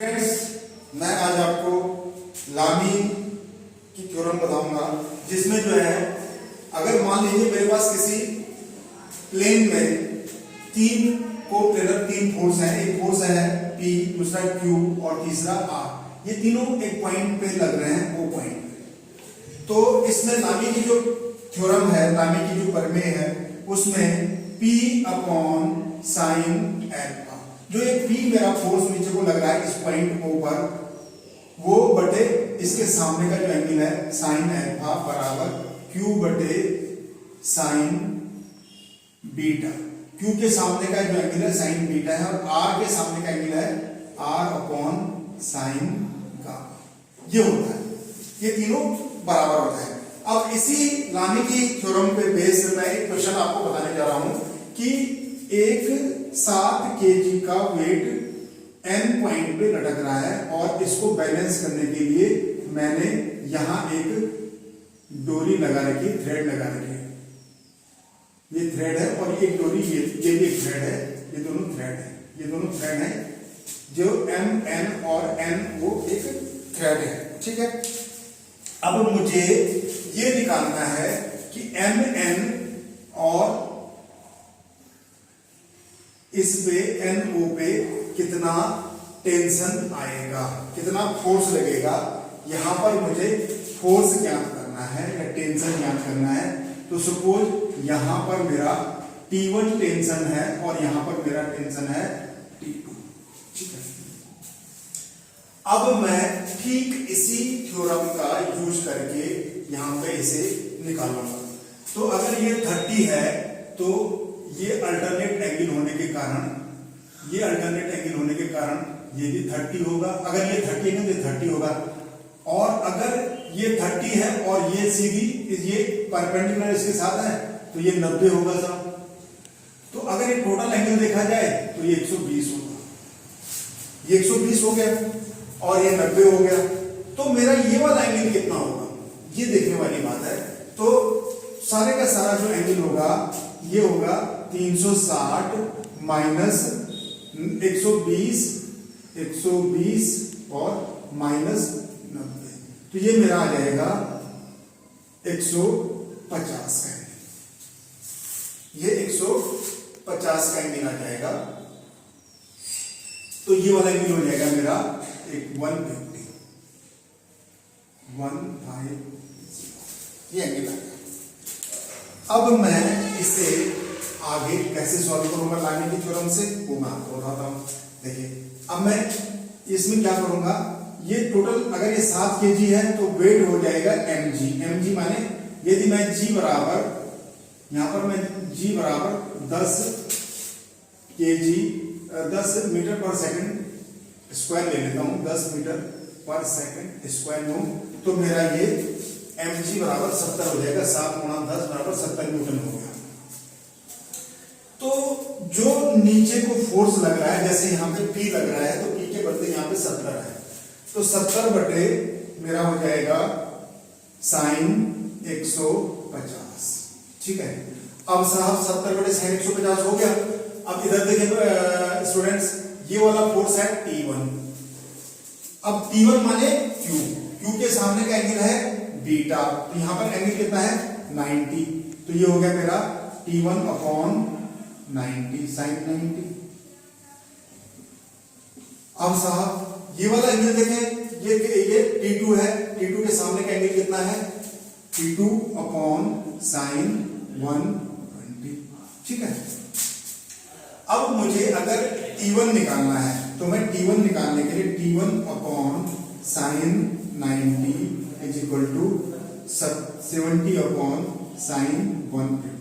Friends, मैं आज आपको लामी की थ्योरम बताऊंगा, जिसमें जो है अगर मान लीजिए मेरे पास किसी प्लेन में तीन फोर्स हैं। एक फोर्स है P, दूसरा Q और तीसरा R। ये तीनों एक पॉइंट पे लग रहे हैं, वो पॉइंट पे। तो इसमें लामी की जो थ्योरम है, लामी की जो प्रमेय है, उसमें P अपॉन साइन एल्फा, जो एक P मेरा फोर्स नीचे को लग रहा है इस पॉइंट O पर, वो बटे इसके सामने का जो एंगल है साइन एल्फा बराबर Q बटे साइन बीटा। Q के सामने का जो एंगल है साइन बीटा है और R के सामने का एंगल है R अपॉन साइन गामा। ये होता है, ये तीनों बराबर होता है। अब इसी लामी की थ्योरम पे बेस मैं एक क्वेश्चन आपको बताने जा रहा हूं कि एक 7 kg का वेट N पॉइंट पे लटक रहा है और इसको बैलेंस करने के लिए मैंने यहां एक डोरी लगा रखी, थ्रेड लगा रखी है। ये थ्रेड है और एक डोरी, ये भी एक थ्रेड है। ये दोनों थ्रेड है, ये दोनों थ्रेड है। जो M N और N वो एक थ्रेड है, ठीक है। अब मुझे ये निकालना है कि M N और इस पे NO पे कितना टेंशन आएगा, कितना फोर्स लगेगा। यहां पर मुझे फोर्स ज्ञात करना है या टेंशन ज्ञात करना है। तो सपोज यहां पर मेरा T1 टेंशन है और यहां पर मेरा टेंशन है T2, ठीक है। अब मैं ठीक इसी थ्योरम का यूज करके यहां पे इसे निकालूंगा। तो अगर ये 30 है तो ये अल्टरनेट एंगल होने के कारण, ये अल्टरनेट एंगल होने के कारण ये भी 30 होगा। अगर ये 30 है तो ये 30 होगा। और अगर ये 30 है और ये सीधी, ये परपेंडिकुलर इसके साथ है तो ये 90 होगा साहब। तो अगर ये टोटल एंगल देखा जाए तो ये 120 होगा। ये 120 हो गया और ये 90 हो गया। तो मेरा ये वाला एंगल कितना होगा, ये देखने वाली बात है। तो सारे का सारा जो एंगल होगा ये होगा 360 माइनस 120 और माइनस 90। तो ये मेरा आ जाएगा 150 का एंगल। ये 150 का एंगल आ जाएगा। तो ये वाला एंगल हो जाएगा मेरा एक 150, ये एंगल आ गया। अब मैं इसे आगे कैसे सॉल्व करूंगा लामी की थ्योरम से, वो मैं आपको बताता हूं। देखिए अब मैं इसमें क्या करूंगा, ये टोटल अगर ये 7 kg है तो वेट हो जाएगा mg माने यदि मैं g बराबर, यहां पर मैं g बराबर 10 मीटर पर सेकंड स्क्वायर ले लेता हूं, 10 मीटर पर सेकंड स्क्वायर लूं तो मेरा ये mg बराबर 70 हो जाएगा। 7 गुणा 10 बराबर 70 न्यूटन हो गया। तो जो नीचे को फोर्स लग रहा है, जैसे यहां पे P लग रहा है तो P के बदले यहां पे 70 है, तो 70 बटे मेरा हो जाएगा साइन 150, ठीक है। अब साहब 70 बटे साइन 150 हो गया। अब इधर देखिए स्टूडेंट्स, ये वाला फोर्स है T1। अब T1 माने Q के सामने का एंगल है बीटा, तो यहां पर एंगल कितना है 90। तो ये हो गया मेरा T1 अपॉन 90 साइन 90। अब साहब ये वाला एंगल देखें, ये T2 है। T2 के सामने का एंगल कितना है T2 अपॉन साइन 120, ठीक है। अब मुझे अगर T1 निकालना है तो मैं T1 निकालने के लिए T1 upon sine 90 is equal to 70 upon sine 150।